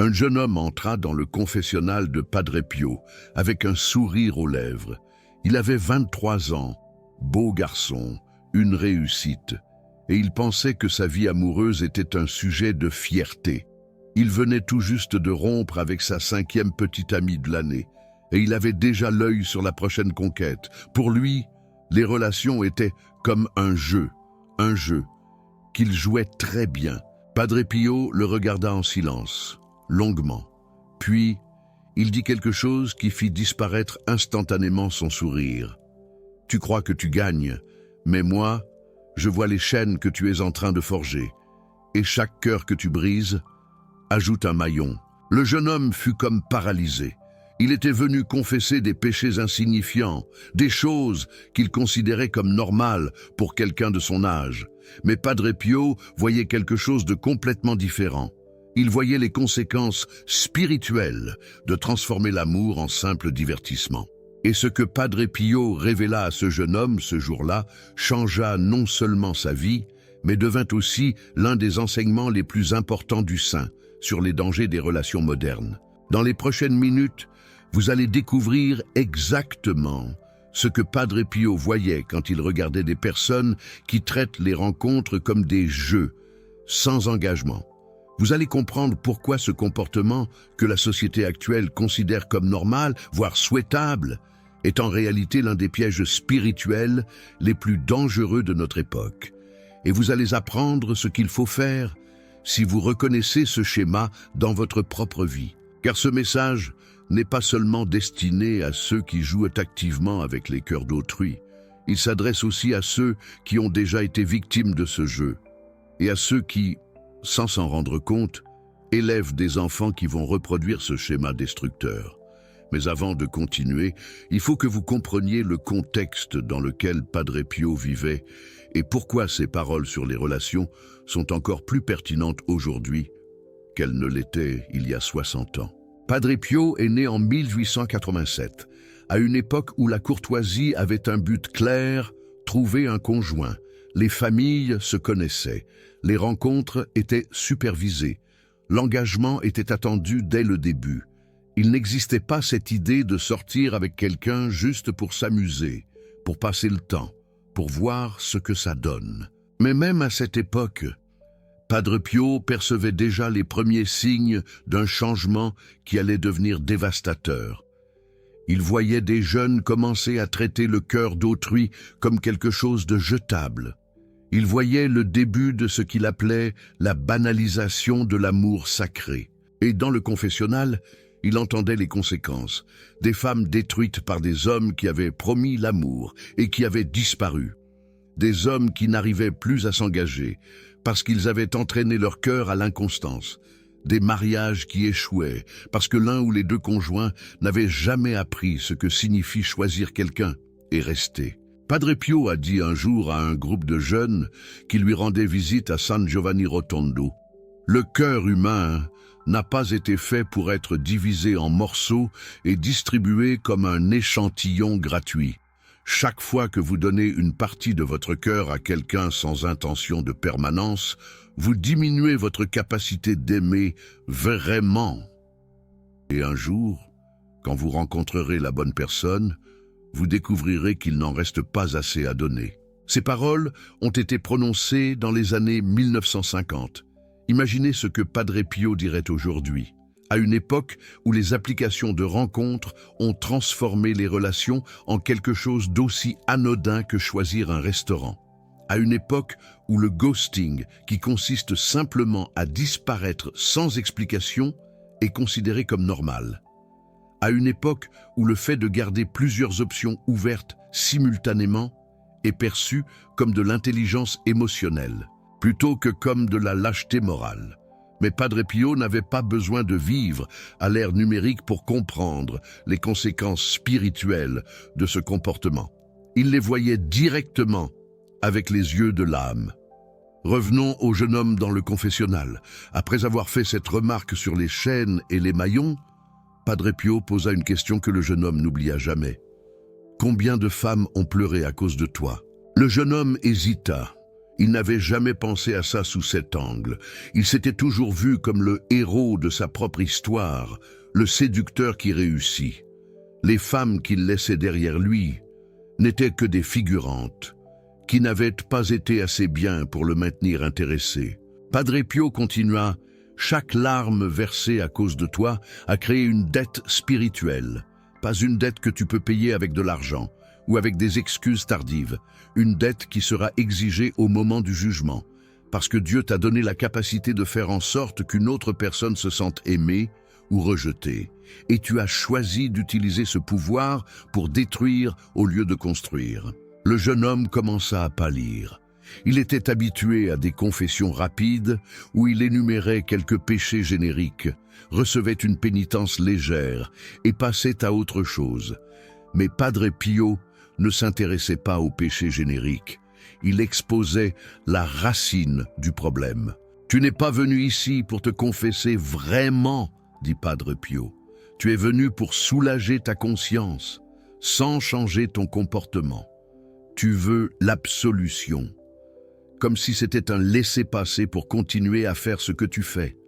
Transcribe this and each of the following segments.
Un jeune homme entra dans le confessionnal de Padre Pio, avec un sourire aux lèvres. Il avait 23 ans, beau garçon, une réussite, et il pensait que sa vie amoureuse était un sujet de fierté. Il venait tout juste de rompre avec sa 5e petite amie de l'année, et il avait déjà l'œil sur la prochaine conquête. Pour lui, les relations étaient comme un jeu qu'il jouait très bien. Padre Pio le regarda en silence, longuement. Puis, il dit quelque chose qui fit disparaître instantanément son sourire. « Tu crois que tu gagnes, mais moi, je vois les chaînes que tu es en train de forger, et chaque cœur que tu brises ajoute un maillon. » Le jeune homme fut comme paralysé. Il était venu confesser des péchés insignifiants, des choses qu'il considérait comme normales pour quelqu'un de son âge. Mais Padre Pio voyait quelque chose de complètement différent. Il voyait les conséquences spirituelles de transformer l'amour en simple divertissement. Et ce que Padre Pio révéla à ce jeune homme ce jour-là changea non seulement sa vie, mais devint aussi l'un des enseignements les plus importants du saint sur les dangers des relations modernes. Dans les prochaines minutes, vous allez découvrir exactement ce que Padre Pio voyait quand il regardait des personnes qui traitent les rencontres comme des jeux, sans engagement. Vous allez comprendre pourquoi ce comportement que la société actuelle considère comme normal, voire souhaitable, est en réalité l'un des pièges spirituels les plus dangereux de notre époque. Et vous allez apprendre ce qu'il faut faire si vous reconnaissez ce schéma dans votre propre vie. Car ce message n'est pas seulement destiné à ceux qui jouent activement avec les cœurs d'autrui. Il s'adresse aussi à ceux qui ont déjà été victimes de ce jeu et à ceux qui, sans s'en rendre compte, élèvent des enfants qui vont reproduire ce schéma destructeur. Mais avant de continuer, il faut que vous compreniez le contexte dans lequel Padre Pio vivait et pourquoi ses paroles sur les relations sont encore plus pertinentes aujourd'hui qu'elles ne l'étaient il y a 60 ans. Padre Pio est né en 1887, à une époque où la courtoisie avait un but clair, trouver un conjoint. Les familles se connaissaient, les rencontres étaient supervisées, l'engagement était attendu dès le début. Il n'existait pas cette idée de sortir avec quelqu'un juste pour s'amuser, pour passer le temps, pour voir ce que ça donne. Mais même à cette époque, Padre Pio percevait déjà les premiers signes d'un changement qui allait devenir dévastateur. Il voyait des jeunes commencer à traiter le cœur d'autrui comme quelque chose de jetable. Il voyait le début de ce qu'il appelait la banalisation de l'amour sacré. Et dans le confessionnal, il entendait les conséquences. Des femmes détruites par des hommes qui avaient promis l'amour et qui avaient disparu. Des hommes qui n'arrivaient plus à s'engager parce qu'ils avaient entraîné leur cœur à l'inconstance. Des mariages qui échouaient parce que l'un ou les deux conjoints n'avaient jamais appris ce que signifie choisir quelqu'un et rester. Padre Pio a dit un jour à un groupe de jeunes qui lui rendaient visite à San Giovanni Rotondo: « Le cœur humain n'a pas été fait pour être divisé en morceaux et distribué comme un échantillon gratuit. Chaque fois que vous donnez une partie de votre cœur à quelqu'un sans intention de permanence, vous diminuez votre capacité d'aimer vraiment. Et un jour, quand vous rencontrerez la bonne personne, vous découvrirez qu'il n'en reste pas assez à donner. » Ces paroles ont été prononcées dans les années 1950. Imaginez ce que Padre Pio dirait aujourd'hui, à une époque où les applications de rencontres ont transformé les relations en quelque chose d'aussi anodin que choisir un restaurant. À une époque où le ghosting, qui consiste simplement à disparaître sans explication, est considéré comme normal. À une époque où le fait de garder plusieurs options ouvertes simultanément est perçu comme de l'intelligence émotionnelle, plutôt que comme de la lâcheté morale. Mais Padre Pio n'avait pas besoin de vivre à l'ère numérique pour comprendre les conséquences spirituelles de ce comportement. Il les voyait directement avec les yeux de l'âme. Revenons au jeune homme dans le confessionnal. Après avoir fait cette remarque sur les chaînes et les maillons, Padre Pio posa une question que le jeune homme n'oublia jamais. « Combien de femmes ont pleuré à cause de toi ?» Le jeune homme hésita. Il n'avait jamais pensé à ça sous cet angle. Il s'était toujours vu comme le héros de sa propre histoire, le séducteur qui réussit. Les femmes qu'il laissait derrière lui n'étaient que des figurantes, qui n'avaient pas été assez bien pour le maintenir intéressé. Padre Pio continua: « Chaque larme versée à cause de toi a créé une dette spirituelle, pas une dette que tu peux payer avec de l'argent ou avec des excuses tardives, une dette qui sera exigée au moment du jugement, parce que Dieu t'a donné la capacité de faire en sorte qu'une autre personne se sente aimée ou rejetée, et tu as choisi d'utiliser ce pouvoir pour détruire au lieu de construire. » Le jeune homme commença à pâlir. Il était habitué à des confessions rapides où il énumérait quelques péchés génériques, recevait une pénitence légère et passait à autre chose. Mais Padre Pio ne s'intéressait pas aux péchés génériques. Il exposait la racine du problème. « Tu n'es pas venu ici pour te confesser vraiment, » dit Padre Pio. « Tu es venu pour soulager ta conscience, sans changer ton comportement. Tu veux l'absolution, comme si c'était un laissez-passer pour continuer à faire ce que tu fais.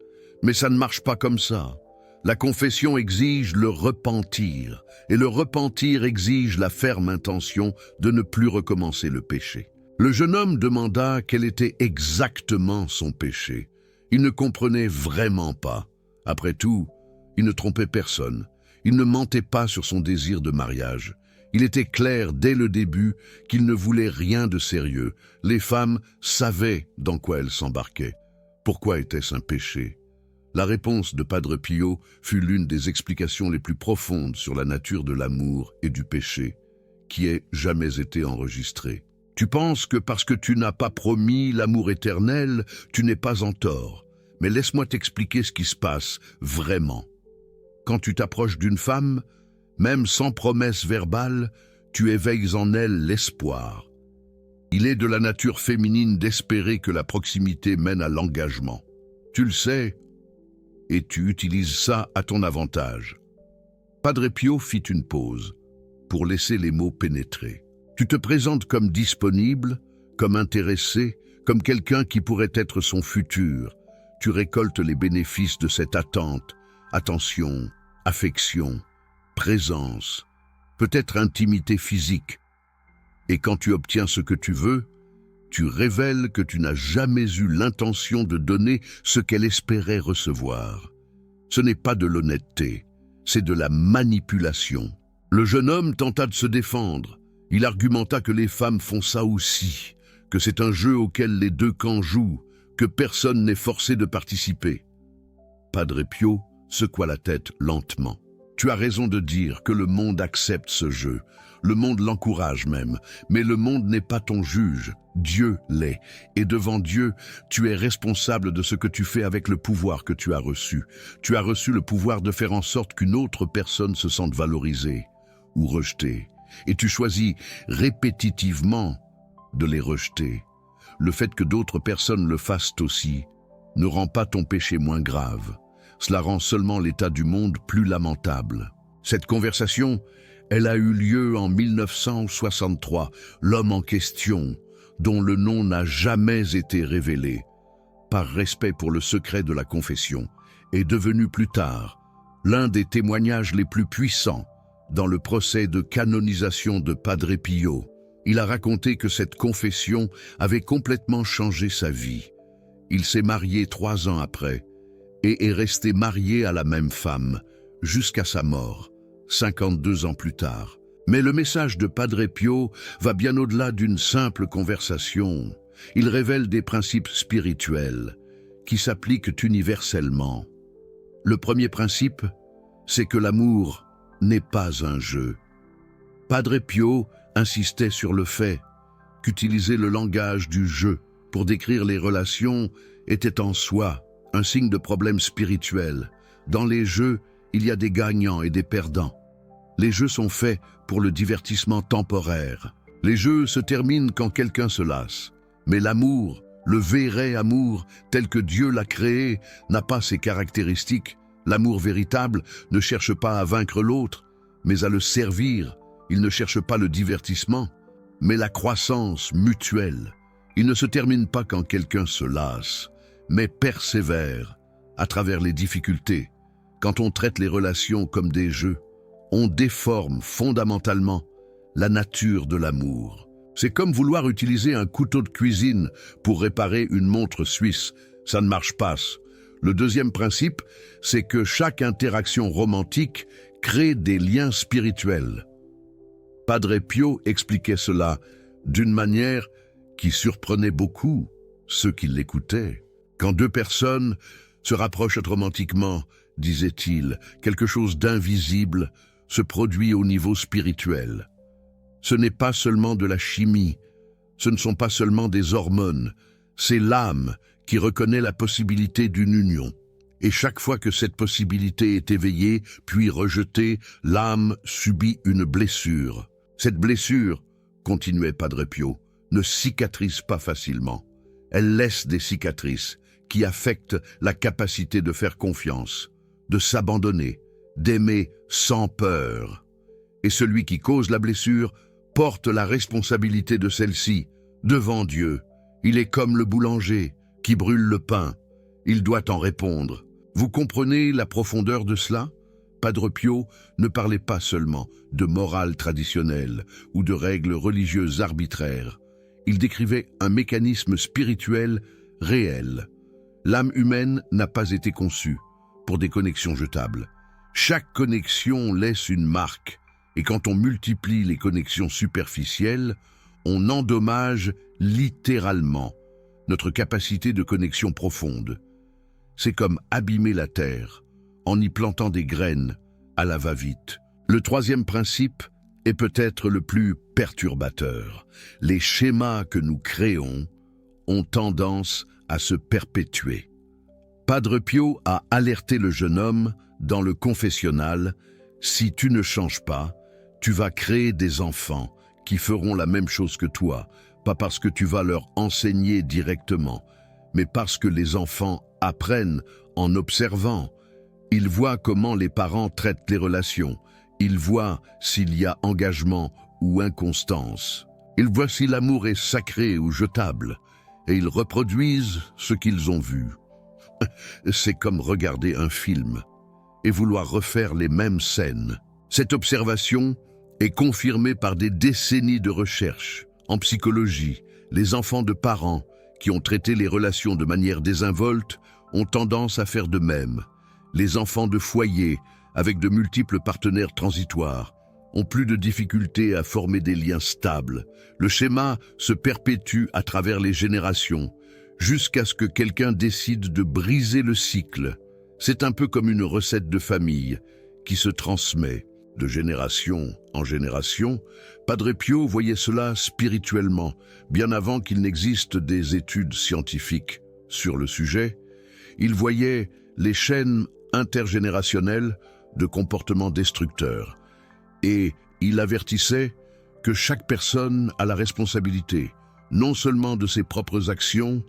Mais ça ne marche pas comme ça. La confession exige le repentir, et le repentir exige la ferme intention de ne plus recommencer le péché. » Le jeune homme demanda quel était exactement son péché. Il ne comprenait vraiment pas. Après tout, il ne trompait personne. Il ne mentait pas sur son désir de mariage. Il était clair dès le début qu'il ne voulait rien de sérieux. Les femmes savaient dans quoi elles s'embarquaient. Pourquoi était-ce un péché? La réponse de Padre Pio fut l'une des explications les plus profondes sur la nature de l'amour et du péché, qui ait jamais été enregistrée. Tu penses que parce que tu n'as pas promis l'amour éternel, tu n'es pas en tort. Mais laisse-moi t'expliquer ce qui se passe vraiment. Quand tu t'approches d'une femme, même sans promesse verbale, tu éveilles en elle l'espoir. Il est de la nature féminine d'espérer que la proximité mène à l'engagement. Tu le sais, et tu utilises ça à ton avantage. Padre Pio fit une pause pour laisser les mots pénétrer. Tu te présentes comme disponible, comme intéressé, comme quelqu'un qui pourrait être son futur. Tu récoltes les bénéfices de cette attente, attention, affection, présence, peut-être intimité physique. Et quand tu obtiens ce que tu veux, tu révèles que tu n'as jamais eu l'intention de donner ce qu'elle espérait recevoir. Ce n'est pas de l'honnêteté, c'est de la manipulation. Le jeune homme tenta de se défendre. Il argumenta que les femmes font ça aussi, que c'est un jeu auquel les deux camps jouent, que personne n'est forcé de participer. Padre Pio secoua la tête lentement. Tu as raison de dire que le monde accepte ce jeu. Le monde l'encourage même, mais le monde n'est pas ton juge. Dieu l'est. Et devant Dieu, tu es responsable de ce que tu fais avec le pouvoir que tu as reçu. Tu as reçu le pouvoir de faire en sorte qu'une autre personne se sente valorisée ou rejetée. Et tu choisis répétitivement de les rejeter. Le fait que d'autres personnes le fassent aussi ne rend pas ton péché moins grave. Cela rend seulement l'état du monde plus lamentable. Cette conversation, elle a eu lieu en 1963. L'homme en question, dont le nom n'a jamais été révélé, par respect pour le secret de la confession, est devenu plus tard l'un des témoignages les plus puissants dans le procès de canonisation de Padre Pio. Il a raconté que cette confession avait complètement changé sa vie. Il s'est marié 3 ans après et est resté marié à la même femme jusqu'à sa mort, 52 ans plus tard. Mais le message de Padre Pio va bien au-delà d'une simple conversation. Il révèle des principes spirituels qui s'appliquent universellement. Le premier principe, c'est que l'amour n'est pas un jeu. Padre Pio insistait sur le fait qu'utiliser le langage du jeu pour décrire les relations était en soi un signe de problème spirituel. Dans les jeux, il y a des gagnants et des perdants. Les jeux sont faits pour le divertissement temporaire. Les jeux se terminent quand quelqu'un se lasse. Mais l'amour, le vrai amour, tel que Dieu l'a créé, n'a pas ces caractéristiques. L'amour véritable ne cherche pas à vaincre l'autre, mais à le servir. Il ne cherche pas le divertissement, mais la croissance mutuelle. Il ne se termine pas quand quelqu'un se lasse, mais persévère à travers les difficultés. Quand on traite les relations comme des jeux, on déforme fondamentalement la nature de l'amour. C'est comme vouloir utiliser un couteau de cuisine pour réparer une montre suisse. Ça ne marche pas. Le deuxième principe, c'est que chaque interaction romantique crée des liens spirituels. Padre Pio expliquait cela d'une manière qui surprenait beaucoup ceux qui l'écoutaient. Quand deux personnes se rapprochent romantiquement, disait-il, quelque chose d'invisible se produit au niveau spirituel. Ce n'est pas seulement de la chimie, ce ne sont pas seulement des hormones, c'est l'âme qui reconnaît la possibilité d'une union. Et chaque fois que cette possibilité est éveillée, puis rejetée, l'âme subit une blessure. Cette blessure, continuait Padre Pio, ne cicatrise pas facilement. Elle laisse des cicatrices qui affectent la capacité de faire confiance, de s'abandonner, d'aimer sans peur. Et celui qui cause la blessure porte la responsabilité de celle-ci devant Dieu. Il est comme le boulanger qui brûle le pain. Il doit en répondre. Vous comprenez la profondeur de cela? Padre Pio ne parlait pas seulement de morale traditionnelle ou de règles religieuses arbitraires. Il décrivait un mécanisme spirituel réel. L'âme humaine n'a pas été conçue pour des connexions jetables. Chaque connexion laisse une marque, et quand on multiplie les connexions superficielles, on endommage littéralement notre capacité de connexion profonde. C'est comme abîmer la terre en y plantant des graines à la va-vite. Le troisième principe est peut-être le plus perturbateur. Les schémas que nous créons ont tendance à se perpétuer. Padre Pio a alerté le jeune homme dans le confessionnal: si tu ne changes pas, tu vas créer des enfants qui feront la même chose que toi, pas parce que tu vas leur enseigner directement, mais parce que les enfants apprennent en observant. Ils voient comment les parents traitent les relations. Ils voient s'il y a engagement ou inconstance. Ils voient si l'amour est sacré ou jetable. Et ils reproduisent ce qu'ils ont vu. C'est comme regarder un film et vouloir refaire les mêmes scènes. Cette observation est confirmée par des décennies de recherche. En psychologie, les enfants de parents qui ont traité les relations de manière désinvolte ont tendance à faire de même. Les enfants de foyer, avec de multiples partenaires transitoires, ont plus de difficultés à former des liens stables. Le schéma se perpétue à travers les générations, jusqu'à ce que quelqu'un décide de briser le cycle. C'est un peu comme une recette de famille qui se transmet de génération en génération. Padre Pio voyait cela spirituellement, bien avant qu'il n'existe des études scientifiques sur le sujet. Il voyait les chaînes intergénérationnelles de comportements destructeurs. Et il avertissait que chaque personne a la responsabilité, non seulement de ses propres actions,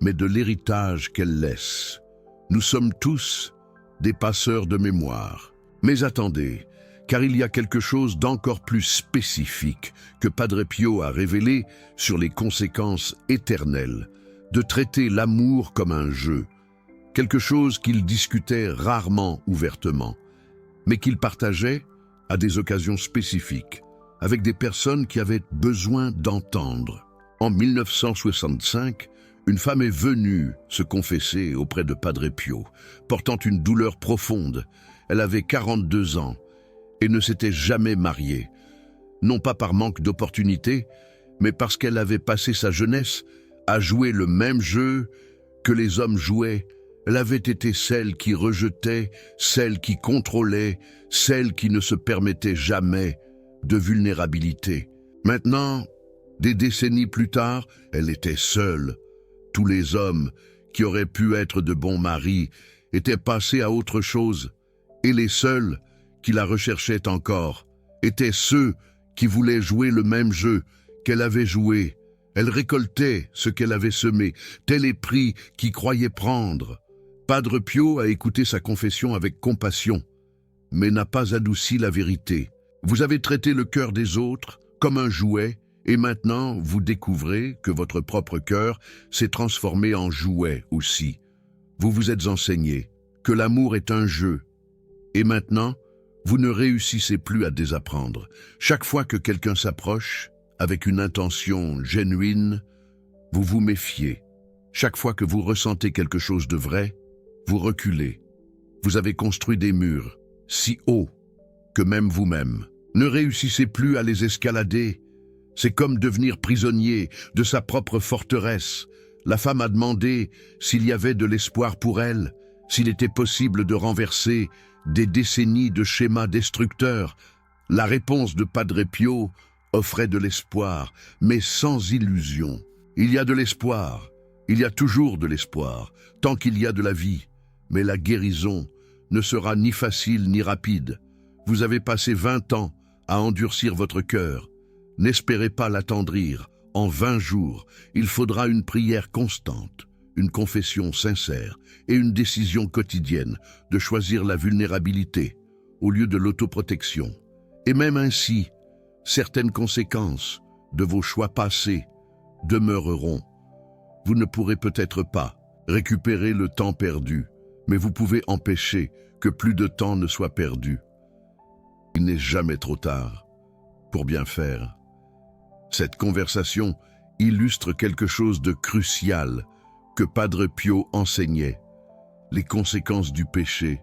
mais de l'héritage qu'elle laisse. Nous sommes tous des passeurs de mémoire. Mais attendez, car il y a quelque chose d'encore plus spécifique que Padre Pio a révélé sur les conséquences éternelles de traiter l'amour comme un jeu, quelque chose qu'il discutait rarement ouvertement, mais qu'il partageait à des occasions spécifiques, avec des personnes qui avaient besoin d'entendre. En 1965, une femme est venue se confesser auprès de Padre Pio, portant une douleur profonde. Elle avait 42 ans et ne s'était jamais mariée, non pas par manque d'opportunités, mais parce qu'elle avait passé sa jeunesse à jouer le même jeu que les hommes jouaient. Elle avait été celle qui rejetait, celle qui contrôlait, celle qui ne se permettait jamais de vulnérabilité. Maintenant, des décennies plus tard, elle était seule. Tous les hommes qui auraient pu être de bons maris étaient passés à autre chose, et les seuls qui la recherchaient encore étaient ceux qui voulaient jouer le même jeu qu'elle avait joué. Elle récoltait ce qu'elle avait semé, tel est pris qui croyait prendre. Padre Pio a écouté sa confession avec compassion, mais n'a pas adouci la vérité. Vous avez traité le cœur des autres comme un jouet Et maintenant, vous découvrez que votre propre cœur s'est transformé en jouet aussi. Vous vous êtes enseigné que l'amour est un jeu. Et maintenant, vous ne réussissez plus à désapprendre. Chaque fois que quelqu'un s'approche, avec une intention genuine, vous vous méfiez. Chaque fois que vous ressentez quelque chose de vrai, vous reculez. Vous avez construit des murs si hauts que même vous-même ne réussissez plus à les escalader. C'est comme devenir prisonnier de sa propre forteresse. La femme a demandé s'il y avait de l'espoir pour elle, s'il était possible de renverser des décennies de schémas destructeurs. La réponse de Padre Pio offrait de l'espoir, mais sans illusion. Il y a de l'espoir, il y a toujours de l'espoir, tant qu'il y a de la vie. Mais la guérison ne sera ni facile ni rapide. Vous avez passé 20 ans à endurcir votre cœur. N'espérez pas l'attendrir. En 20 jours, il faudra une prière constante, une confession sincère et une décision quotidienne de choisir la vulnérabilité au lieu de l'autoprotection. Et même ainsi, certaines conséquences de vos choix passés demeureront. Vous ne pourrez peut-être pas récupérer le temps perdu, mais vous pouvez empêcher que plus de temps ne soit perdu. Il n'est jamais trop tard pour bien faire. Cette conversation illustre quelque chose de crucial que Padre Pio enseignait. Les conséquences du péché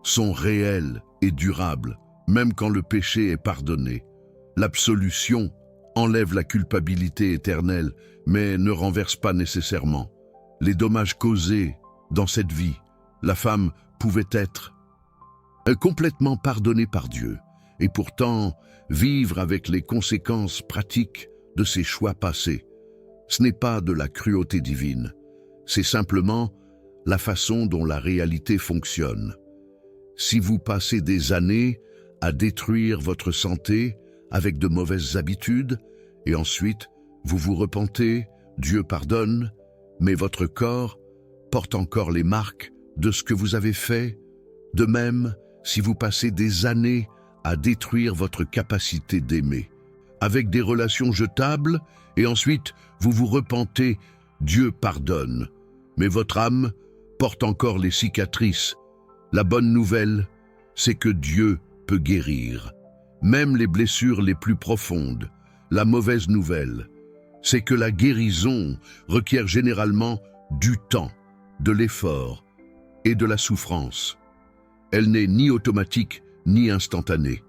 sont réelles et durables, même quand le péché est pardonné. L'absolution enlève la culpabilité éternelle, mais ne renverse pas nécessairement les dommages causés dans cette vie. La femme pouvait être complètement pardonnée par Dieu, et pourtant vivre avec les conséquences pratiques de ses choix passés. Ce n'est pas de la cruauté divine, c'est simplement la façon dont la réalité fonctionne. Si vous passez des années à détruire votre santé avec de mauvaises habitudes, et ensuite vous vous repentez, Dieu pardonne, mais votre corps porte encore les marques de ce que vous avez fait. De même, si vous passez des années à détruire votre capacité d'aimer, avec des relations jetables, et ensuite vous vous repentez, Dieu pardonne, mais votre âme porte encore les cicatrices. La bonne nouvelle, c'est que Dieu peut guérir, même les blessures les plus profondes. La mauvaise nouvelle, c'est que la guérison requiert généralement du temps, de l'effort et de la souffrance. Elle n'est ni automatique ni instantanée.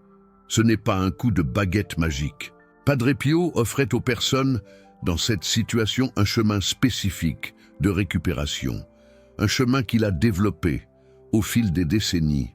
Ce n'est pas un coup de baguette magique. Padre Pio offrait aux personnes dans cette situation un chemin spécifique de récupération, un chemin qu'il a développé au fil des décennies,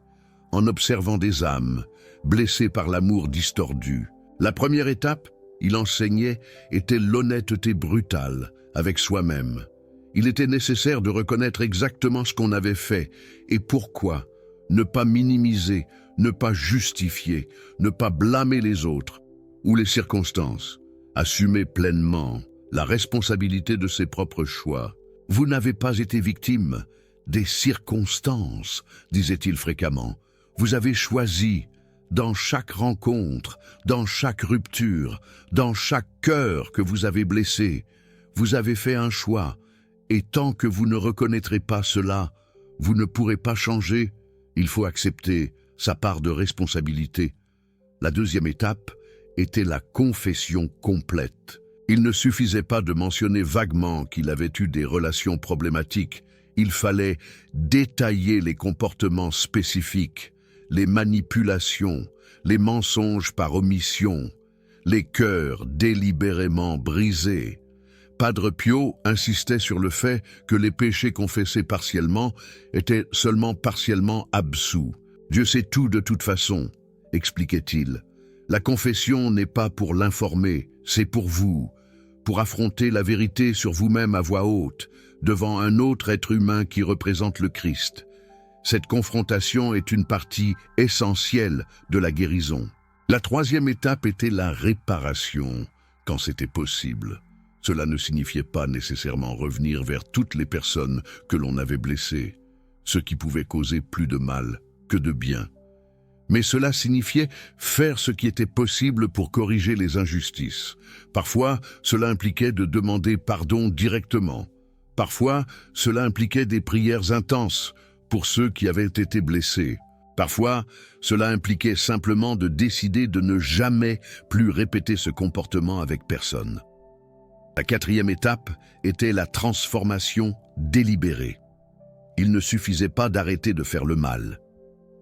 en observant des âmes blessées par l'amour distordu. La première étape, il enseignait, était l'honnêteté brutale avec soi-même. Il était nécessaire de reconnaître exactement ce qu'on avait fait et pourquoi, ne pas minimiser, ne pas justifier, ne pas blâmer les autres ou les circonstances, assumer pleinement la responsabilité de ses propres choix. Vous n'avez pas été victime des circonstances, disait-il fréquemment. Vous avez choisi, dans chaque rencontre, dans chaque rupture, dans chaque cœur que vous avez blessé, vous avez fait un choix, et tant que vous ne reconnaîtrez pas cela, vous ne pourrez pas changer. Il faut accepter sa part de responsabilité. La deuxième étape était la confession complète. Il ne suffisait pas de mentionner vaguement qu'il avait eu des relations problématiques. Il fallait détailler les comportements spécifiques, les manipulations, les mensonges par omission, les cœurs délibérément brisés. Padre Pio insistait sur le fait que les péchés confessés partiellement étaient seulement partiellement absous. Dieu sait tout de toute façon, expliquait-il. La confession n'est pas pour l'informer, c'est pour vous, pour affronter la vérité sur vous-même à voix haute, devant un autre être humain qui représente le Christ. Cette confrontation est une partie essentielle de la guérison. La troisième étape était la réparation, quand c'était possible. Cela ne signifiait pas nécessairement revenir vers toutes les personnes que l'on avait blessées, ce qui pouvait causer plus de mal que de bien. Mais cela signifiait faire ce qui était possible pour corriger les injustices. Parfois, cela impliquait de demander pardon directement. Parfois, cela impliquait des prières intenses pour ceux qui avaient été blessés. Parfois, cela impliquait simplement de décider de ne jamais plus répéter ce comportement avec personne. La quatrième étape était la transformation délibérée. Il ne suffisait pas d'arrêter de faire le mal.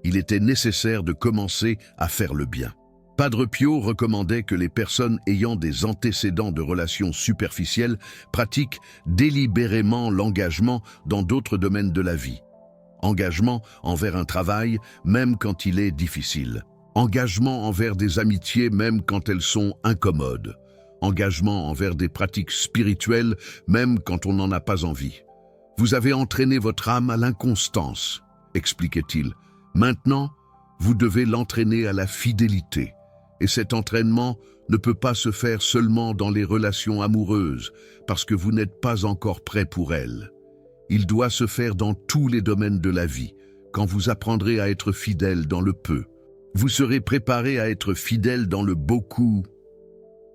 Il était nécessaire de commencer à faire le bien. Padre Pio recommandait que les personnes ayant des antécédents de relations superficielles pratiquent délibérément l'engagement dans d'autres domaines de la vie. Engagement envers un travail, même quand il est difficile. Engagement envers des amitiés, même quand elles sont incommodes. Engagement envers des pratiques spirituelles, même quand on n'en a pas envie. Vous avez entraîné votre âme à l'inconstance, expliquait-il. Maintenant, vous devez l'entraîner à la fidélité. Et cet entraînement ne peut pas se faire seulement dans les relations amoureuses, parce que vous n'êtes pas encore prêt pour elles. Il doit se faire dans tous les domaines de la vie, quand vous apprendrez à être fidèle dans le peu. Vous serez préparé à être fidèle dans le beaucoup.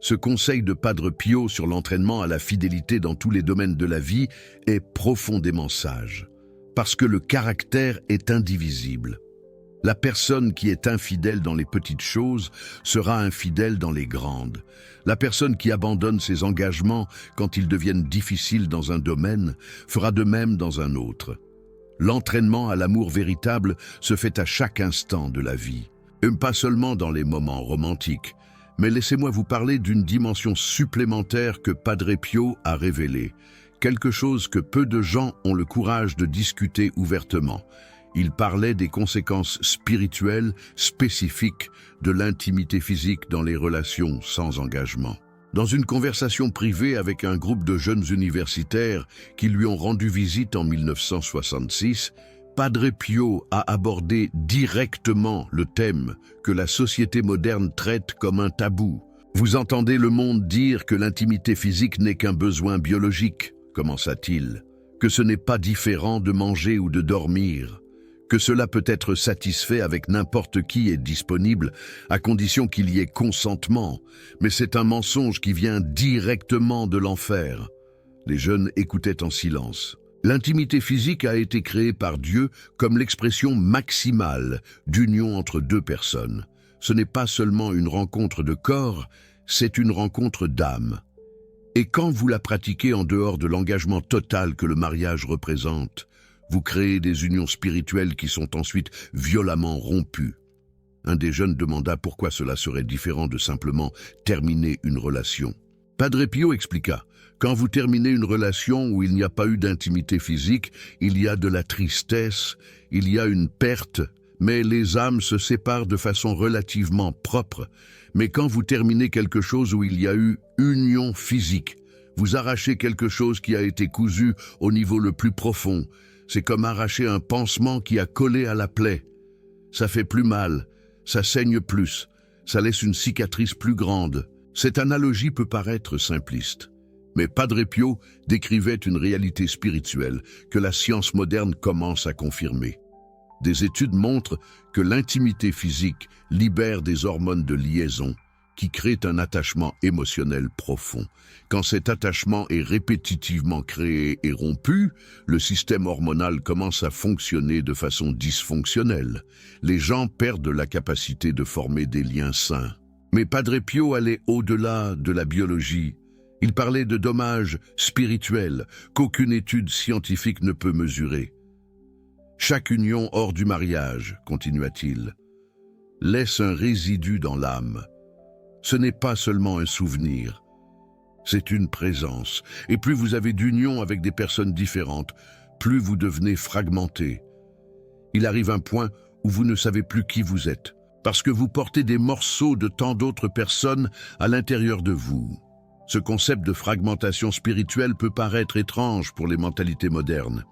Ce conseil de Padre Pio sur l'entraînement à la fidélité dans tous les domaines de la vie est profondément sage, parce que le caractère est indivisible. La personne qui est infidèle dans les petites choses sera infidèle dans les grandes. La personne qui abandonne ses engagements quand ils deviennent difficiles dans un domaine fera de même dans un autre. L'entraînement à l'amour véritable se fait à chaque instant de la vie, et pas seulement dans les moments romantiques. Mais laissez-moi vous parler d'une dimension supplémentaire que Padre Pio a révélée, quelque chose que peu de gens ont le courage de discuter ouvertement. Il parlait des conséquences spirituelles spécifiques de l'intimité physique dans les relations sans engagement. Dans une conversation privée avec un groupe de jeunes universitaires qui lui ont rendu visite en 1966, Padre Pio a abordé directement le thème que la société moderne traite comme un tabou. Vous entendez le monde dire que l'intimité physique n'est qu'un besoin biologique, commença-t-il, que ce n'est pas différent de manger ou de dormir, que cela peut être satisfait avec n'importe qui et disponible, à condition qu'il y ait consentement, mais c'est un mensonge qui vient directement de l'enfer. Les jeunes écoutaient en silence. L'intimité physique a été créée par Dieu comme l'expression maximale d'union entre deux personnes. Ce n'est pas seulement une rencontre de corps, c'est une rencontre d'âme. Et quand vous la pratiquez en dehors de l'engagement total que le mariage représente, vous créez des unions spirituelles qui sont ensuite violemment rompues. Un des jeunes demanda pourquoi cela serait différent de simplement terminer une relation. Padre Pio expliqua, quand vous terminez une relation où il n'y a pas eu d'intimité physique, il y a de la tristesse, il y a une perte, mais les âmes se séparent de façon relativement propre. Mais quand vous terminez quelque chose où il y a eu union physique, vous arrachez quelque chose qui a été cousu au niveau le plus profond. C'est comme arracher un pansement qui a collé à la plaie. Ça fait plus mal, ça saigne plus, ça laisse une cicatrice plus grande. Cette analogie peut paraître simpliste, mais Padre Pio décrivait une réalité spirituelle que la science moderne commence à confirmer. Des études montrent que l'intimité physique libère des hormones de liaison qui créent un attachement émotionnel profond. Quand cet attachement est répétitivement créé et rompu, le système hormonal commence à fonctionner de façon dysfonctionnelle. Les gens perdent la capacité de former des liens sains. Mais Padre Pio allait au-delà de la biologie. Il parlait de dommages spirituels qu'aucune étude scientifique ne peut mesurer. Chaque union hors du mariage, continua-t-il, laisse un résidu dans l'âme. Ce n'est pas seulement un souvenir, c'est une présence. Et plus vous avez d'union avec des personnes différentes, plus vous devenez fragmenté. Il arrive un point où vous ne savez plus qui vous êtes, parce que vous portez des morceaux de tant d'autres personnes à l'intérieur de vous. Ce concept de fragmentation spirituelle peut paraître étrange pour les mentalités modernes.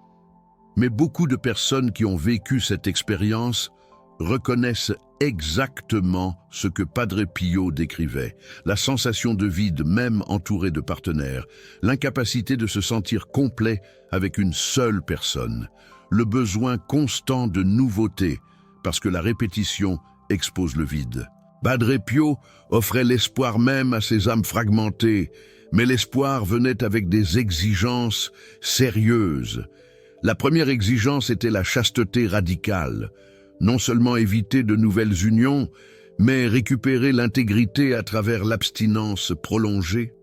Mais beaucoup de personnes qui ont vécu cette expérience reconnaissent exactement ce que Padre Pio décrivait, la sensation de vide même entouré de partenaires, l'incapacité de se sentir complet avec une seule personne, le besoin constant de nouveauté, parce que la répétition expose le vide. Padre Pio offrait l'espoir même à ces âmes fragmentées, mais l'espoir venait avec des exigences sérieuses. La première exigence était la chasteté radicale. Non seulement éviter de nouvelles unions, mais récupérer l'intégrité à travers l'abstinence prolongée.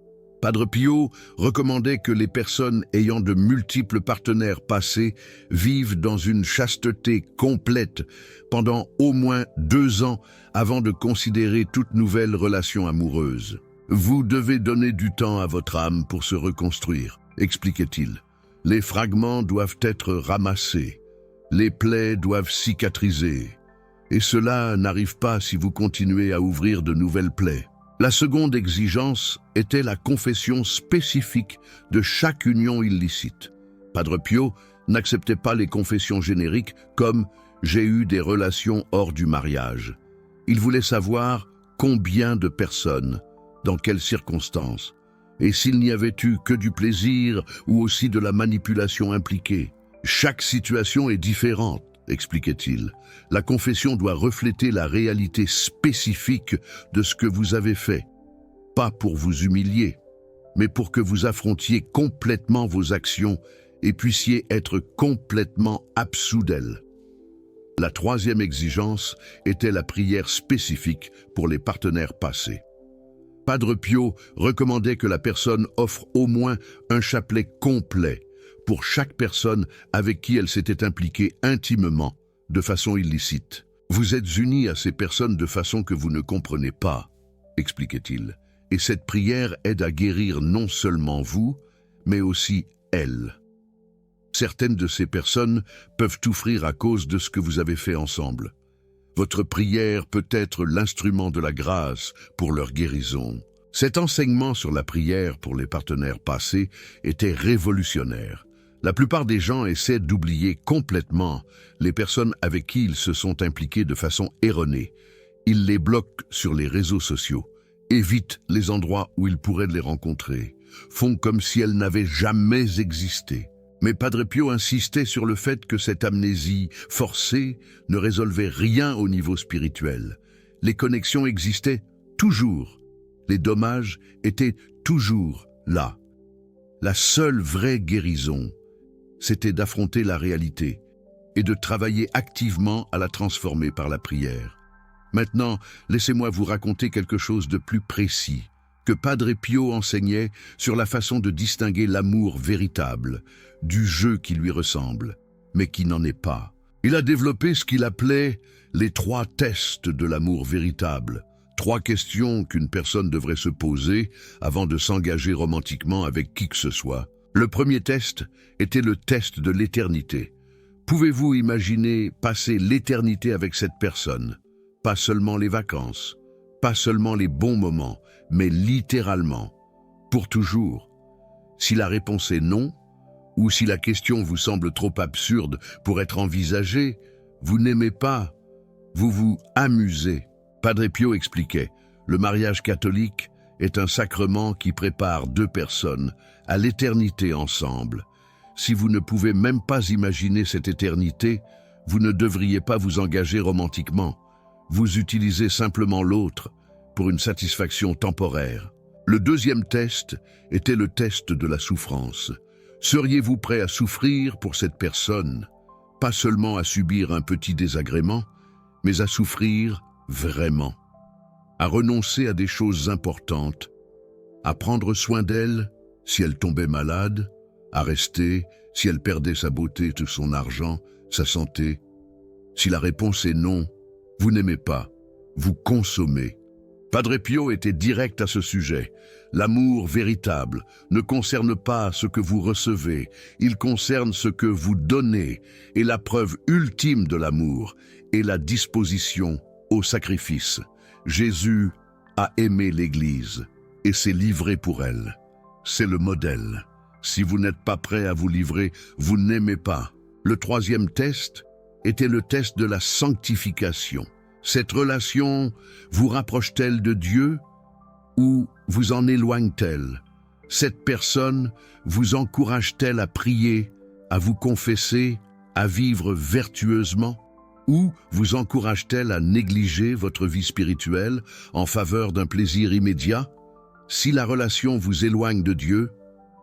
Padre Pio recommandait que les personnes ayant de multiples partenaires passés vivent dans une chasteté complète pendant au moins 2 ans avant de considérer toute nouvelle relation amoureuse. Vous devez donner du temps à votre âme pour se reconstruire, expliquait-il. Les fragments doivent être ramassés, les plaies doivent cicatriser, et cela n'arrive pas si vous continuez à ouvrir de nouvelles plaies. La seconde exigence était la confession spécifique de chaque union illicite. Padre Pio n'acceptait pas les confessions génériques comme « j'ai eu des relations hors du mariage ». Il voulait savoir combien de personnes, dans quelles circonstances, et s'il n'y avait eu que du plaisir ou aussi de la manipulation impliquée. Chaque situation est différente, expliquait-il. La confession doit refléter la réalité spécifique de ce que vous avez fait, pas pour vous humilier, mais pour que vous affrontiez complètement vos actions et puissiez être complètement absous d'elles. La troisième exigence était la prière spécifique pour les partenaires passés. Padre Pio recommandait que la personne offre au moins un chapelet complet pour chaque personne avec qui elle s'était impliquée intimement, de façon illicite. Vous êtes unis à ces personnes de façon que vous ne comprenez pas, expliquait-il, et cette prière aide à guérir non seulement vous, mais aussi elles. Certaines de ces personnes peuvent souffrir à cause de ce que vous avez fait ensemble. Votre prière peut être l'instrument de la grâce pour leur guérison. Cet enseignement sur la prière pour les partenaires passés était révolutionnaire. La plupart des gens essaient d'oublier complètement les personnes avec qui ils se sont impliqués de façon erronée. Ils les bloquent sur les réseaux sociaux, évitent les endroits où ils pourraient les rencontrer, font comme si elles n'avaient jamais existé. Mais Padre Pio insistait sur le fait que cette amnésie forcée ne résolvait rien au niveau spirituel. Les connexions existaient toujours. Les dommages étaient toujours là. La seule vraie guérison, c'était d'affronter la réalité et de travailler activement à la transformer par la prière. Maintenant, laissez-moi vous raconter quelque chose de plus précis que Padre Pio enseignait sur la façon de distinguer l'amour véritable du jeu qui lui ressemble, mais qui n'en est pas. Il a développé ce qu'il appelait les 3 tests de l'amour véritable. 3 questions qu'une personne devrait se poser avant de s'engager romantiquement avec qui que ce soit. Le premier test était le test de l'éternité. Pouvez-vous imaginer passer l'éternité avec cette personne? Pas seulement les vacances, pas seulement les bons moments, mais littéralement, pour toujours. Si la réponse est non, ou si la question vous semble trop absurde pour être envisagée, vous n'aimez pas, vous vous amusez. Padre Pio expliquait, le mariage catholique est un sacrement qui prépare 2 personnes à l'éternité ensemble. Si vous ne pouvez même pas imaginer cette éternité, vous ne devriez pas vous engager romantiquement. Vous utilisez simplement l'autre pour une satisfaction temporaire. Le deuxième test était le test de la souffrance. Seriez-vous prêt à souffrir pour cette personne? Pas seulement à subir un petit désagrément, mais à souffrir vraiment. À renoncer à des choses importantes, à prendre soin d'elle si elle tombait malade, à rester si elle perdait sa beauté, tout son argent, sa santé. Si la réponse est non, vous n'aimez pas, vous consommez. Padre Pio était direct à ce sujet. L'amour véritable ne concerne pas ce que vous recevez, il concerne ce que vous donnez, et la preuve ultime de l'amour est la disposition au sacrifice. Jésus a aimé l'Église et s'est livré pour elle. C'est le modèle. Si vous n'êtes pas prêt à vous livrer, vous n'aimez pas. Le troisième test était le test de la sanctification. Cette relation vous rapproche-t-elle de Dieu ou vous en éloigne-t-elle? Cette personne vous encourage-t-elle à prier, à vous confesser, à vivre vertueusement? Ou vous encourage-t-elle à négliger votre vie spirituelle en faveur d'un plaisir immédiat? Si la relation vous éloigne de Dieu,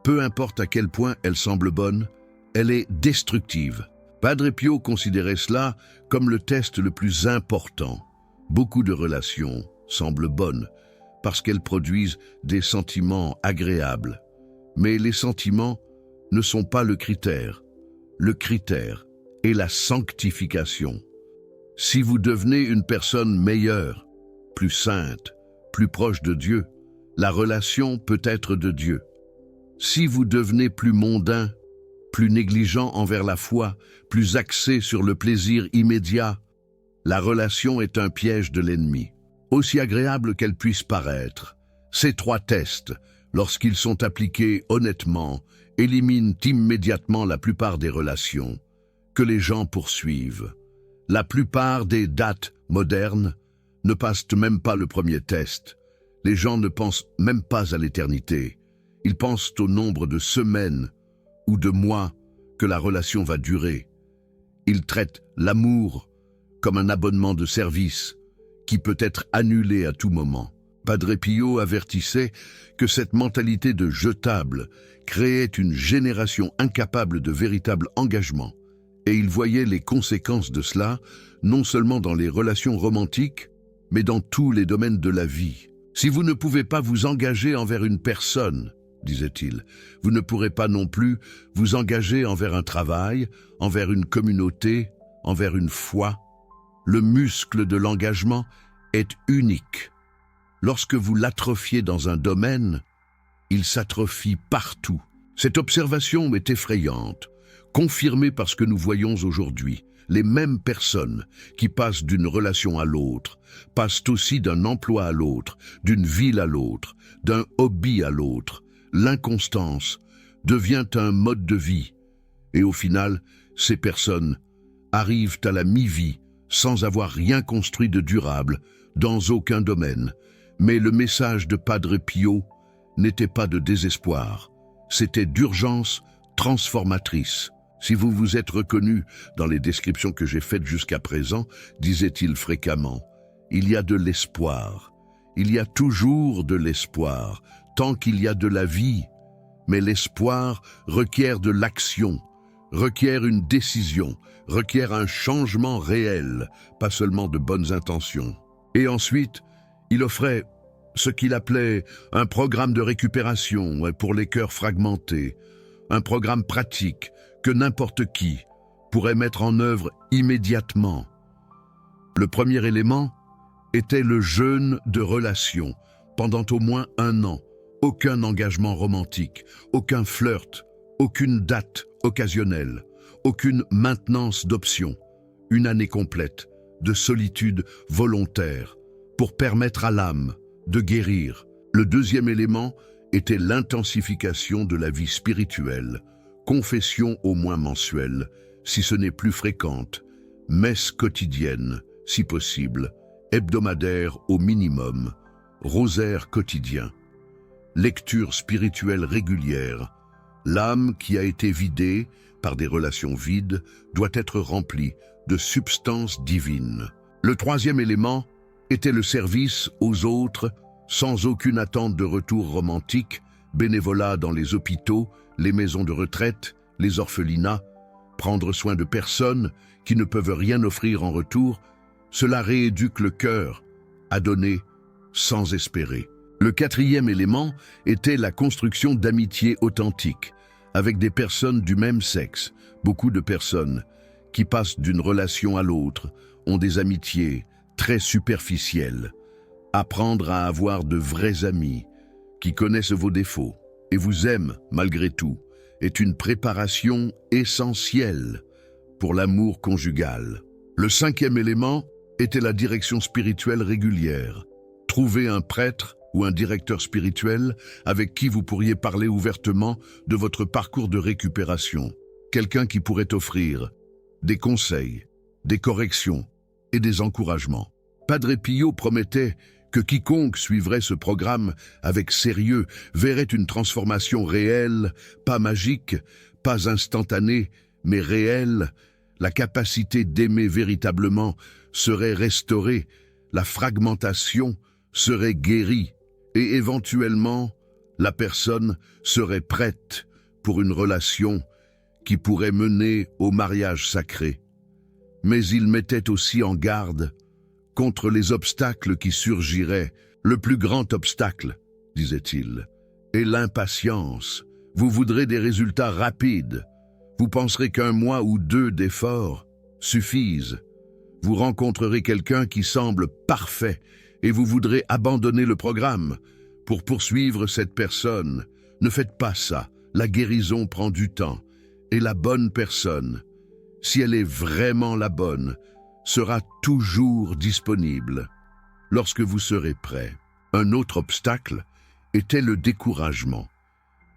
peu importe à quel point elle semble bonne, elle est destructive. Padre Pio considérait cela comme le test le plus important. Beaucoup de relations semblent bonnes parce qu'elles produisent des sentiments agréables. Mais les sentiments ne sont pas le critère. Le critère est la sanctification. Si vous devenez une personne meilleure, plus sainte, plus proche de Dieu, la relation peut être de Dieu. Si vous devenez plus mondain, plus négligent envers la foi, plus axé sur le plaisir immédiat, la relation est un piège de l'ennemi. Aussi agréable qu'elle puisse paraître, ces 3 tests, lorsqu'ils sont appliqués honnêtement, éliminent immédiatement la plupart des relations que les gens poursuivent. La plupart des dates modernes ne passent même pas le premier test. Les gens ne pensent même pas à l'éternité. Ils pensent au nombre de semaines ou de mois que la relation va durer. Ils traitent l'amour comme un abonnement de service qui peut être annulé à tout moment. Padre Pio avertissait que cette mentalité de jetable créait une génération incapable de véritable engagement. Et il voyait les conséquences de cela, non seulement dans les relations romantiques, mais dans tous les domaines de la vie. Si vous ne pouvez pas vous engager envers une personne, disait-il, vous ne pourrez pas non plus vous engager envers un travail, envers une communauté, envers une foi. Le muscle de l'engagement est unique. Lorsque vous l'atrophiez dans un domaine, il s'atrophie partout. Cette observation est effrayante, confirmée par ce que nous voyons aujourd'hui. Les mêmes personnes qui passent d'une relation à l'autre, passent aussi d'un emploi à l'autre, d'une ville à l'autre, d'un hobby à l'autre. L'inconstance devient un mode de vie. Et au final, ces personnes arrivent à la mi-vie sans avoir rien construit de durable dans aucun domaine. Mais le message de Padre Pio n'était pas de désespoir, c'était d'urgence transformatrice. Si vous vous êtes reconnu dans les descriptions que j'ai faites jusqu'à présent, disait-il fréquemment, il y a de l'espoir. Il y a toujours de l'espoir, tant qu'il y a de la vie. Mais l'espoir requiert de l'action, requiert une décision, requiert un changement réel, pas seulement de bonnes intentions. Et ensuite, il offrait ce qu'il appelait un programme de récupération pour les cœurs fragmentés, un programme pratique que n'importe qui pourrait mettre en œuvre immédiatement. Le premier élément était le jeûne de relation pendant au moins 1 an. Aucun engagement romantique, aucun flirt, aucune date occasionnelle, aucune maintenance d'options. Une année complète de solitude volontaire pour permettre à l'âme de guérir. Le deuxième élément était l'intensification de la vie spirituelle, confession au moins mensuelle, si ce n'est plus fréquente, messe quotidienne, si possible, hebdomadaire au minimum, rosaire quotidien, lecture spirituelle régulière. L'âme qui a été vidée par des relations vides doit être remplie de substance divine. Le troisième élément était le service aux autres sans aucune attente de retour romantique, bénévolat dans les hôpitaux, les maisons de retraite, les orphelinats, prendre soin de personnes qui ne peuvent rien offrir en retour, cela rééduque le cœur à donner sans espérer. Le quatrième élément était la construction d'amitiés authentiques avec des personnes du même sexe. Beaucoup de personnes qui passent d'une relation à l'autre ont des amitiés très superficielles. Apprendre à avoir de vrais amis qui connaissent vos défauts et vous aiment malgré tout est une préparation essentielle pour l'amour conjugal. Le cinquième élément était la direction spirituelle régulière. Trouver un prêtre ou un directeur spirituel avec qui vous pourriez parler ouvertement de votre parcours de récupération. Quelqu'un qui pourrait offrir des conseils, des corrections et des encouragements. Padre Pio promettait que quiconque suivrait ce programme avec sérieux verrait une transformation réelle, pas magique, pas instantanée, mais réelle. La capacité d'aimer véritablement serait restaurée, la fragmentation serait guérie et éventuellement la personne serait prête pour une relation qui pourrait mener au mariage sacré. Mais il mettait aussi en garde contre les obstacles qui surgiraient. Le plus grand obstacle, disait-il, est l'impatience. Vous voudrez des résultats rapides. Vous penserez qu'un mois ou deux d'efforts suffisent. Vous rencontrerez quelqu'un qui semble parfait et vous voudrez abandonner le programme pour poursuivre cette personne. Ne faites pas ça. La guérison prend du temps. Et la bonne personne, si elle est vraiment la bonne, sera toujours disponible lorsque vous serez prêt. Un autre obstacle était le découragement.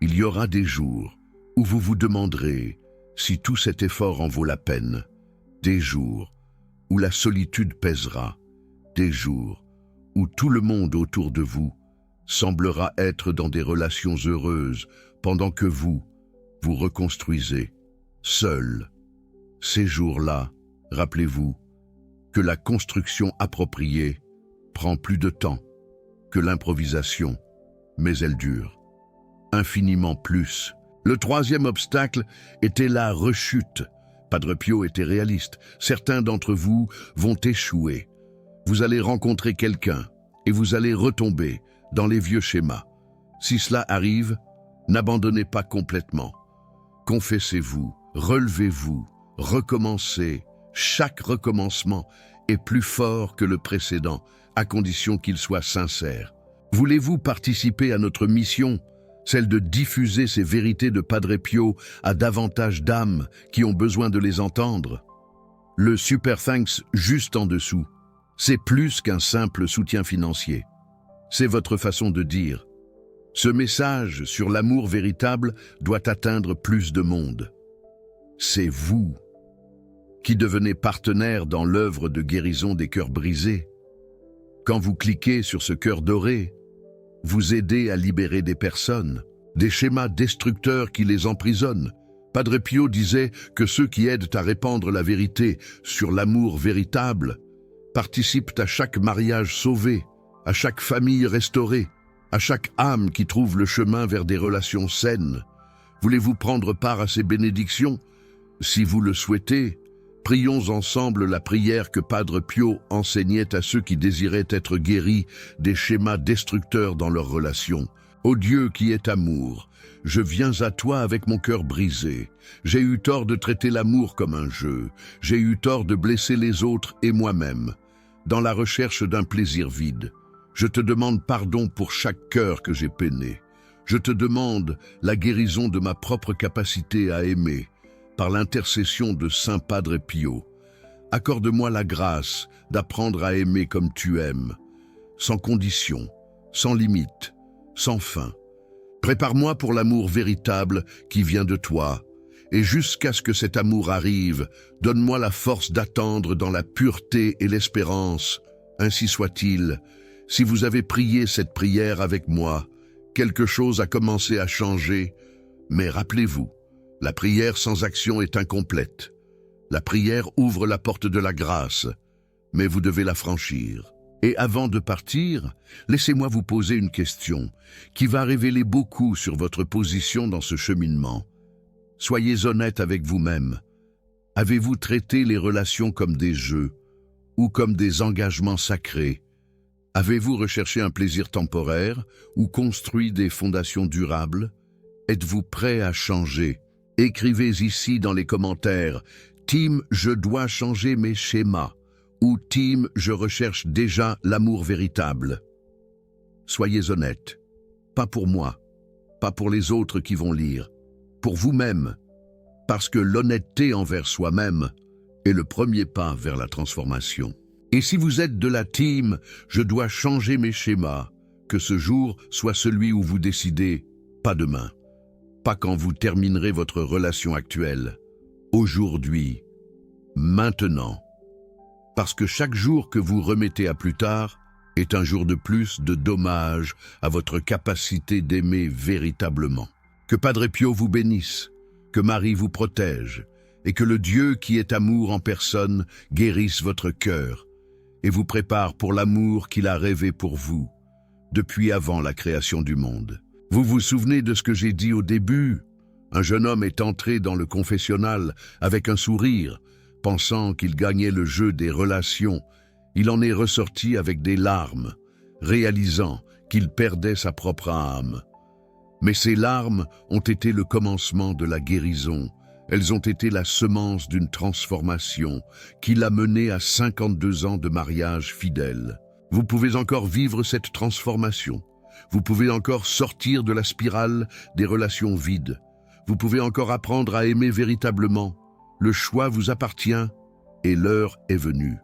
Il y aura des jours où vous vous demanderez si tout cet effort en vaut la peine, des jours où la solitude pèsera, des jours où tout le monde autour de vous semblera être dans des relations heureuses pendant que vous reconstruisez seul. Ces jours-là, rappelez-vous que la construction appropriée prend plus de temps que l'improvisation, mais elle dure infiniment plus. Le troisième obstacle était la rechute. Padre Pio était réaliste. Certains d'entre vous vont échouer. Vous allez rencontrer quelqu'un et vous allez retomber dans les vieux schémas. Si cela arrive, n'abandonnez pas complètement. Confessez-vous, relevez-vous, recommencez. Chaque recommencement est plus fort que le précédent, à condition qu'il soit sincère. Voulez-vous participer à notre mission, celle de diffuser ces vérités de Padre Pio à davantage d'âmes qui ont besoin de les entendre? Le Super Thanks juste en dessous, c'est plus qu'un simple soutien financier. C'est votre façon de dire: ce message sur l'amour véritable doit atteindre plus de monde. C'est vous qui devenez partenaire dans l'œuvre de guérison des cœurs brisés. Quand vous cliquez sur ce cœur doré, vous aidez à libérer des personnes, des schémas destructeurs qui les emprisonnent. Padre Pio disait que ceux qui aident à répandre la vérité sur l'amour véritable participent à chaque mariage sauvé, à chaque famille restaurée, à chaque âme qui trouve le chemin vers des relations saines. Voulez-vous prendre part à ces bénédictions? Si vous le souhaitez, prions ensemble la prière que Padre Pio enseignait à ceux qui désiraient être guéris des schémas destructeurs dans leurs relations. Ô Dieu qui est amour, je viens à toi avec mon cœur brisé. J'ai eu tort de traiter l'amour comme un jeu. J'ai eu tort de blesser les autres et moi-même, dans la recherche d'un plaisir vide. Je te demande pardon pour chaque cœur que j'ai peiné. Je te demande la guérison de ma propre capacité à aimer, par l'intercession de Saint Padre Pio. Accorde-moi la grâce d'apprendre à aimer comme tu aimes, sans condition, sans limite, sans fin. Prépare-moi pour l'amour véritable qui vient de toi, et jusqu'à ce que cet amour arrive, donne-moi la force d'attendre dans la pureté et l'espérance. Ainsi soit-il. Si vous avez prié cette prière avec moi, quelque chose a commencé à changer, mais rappelez-vous, la prière sans action est incomplète. La prière ouvre la porte de la grâce, mais vous devez la franchir. Et avant de partir, laissez-moi vous poser une question qui va révéler beaucoup sur votre position dans ce cheminement. Soyez honnête avec vous-même. Avez-vous traité les relations comme des jeux ou comme des engagements sacrés? Avez-vous recherché un plaisir temporaire ou construit des fondations durables? Êtes-vous prêt à changer? Écrivez ici dans les commentaires « Team, je dois changer mes schémas » ou « Team, je recherche déjà l'amour véritable ». Soyez honnête. Pas pour moi, pas pour les autres qui vont lire, pour vous-même, parce que l'honnêteté envers soi-même est le premier pas vers la transformation. Et si vous êtes de la team « Je dois changer mes schémas », que ce jour soit celui où vous décidez « Pas demain ». Pas quand vous terminerez votre relation actuelle. Aujourd'hui, maintenant. Parce que chaque jour que vous remettez à plus tard est un jour de plus de dommage à votre capacité d'aimer véritablement. Que Padre Pio vous bénisse, que Marie vous protège et que le Dieu qui est amour en personne guérisse votre cœur et vous prépare pour l'amour qu'il a rêvé pour vous depuis avant la création du monde. Vous vous souvenez de ce que j'ai dit au début? Un jeune homme est entré dans le confessionnal avec un sourire, pensant qu'il gagnait le jeu des relations. Il en est ressorti avec des larmes, réalisant qu'il perdait sa propre âme. Mais ces larmes ont été le commencement de la guérison. Elles ont été la semence d'une transformation qui l'a mené à 52 ans de mariage fidèle. Vous pouvez encore vivre cette transformation. Vous pouvez encore sortir de la spirale des relations vides. Vous pouvez encore apprendre à aimer véritablement. Le choix vous appartient et l'heure est venue.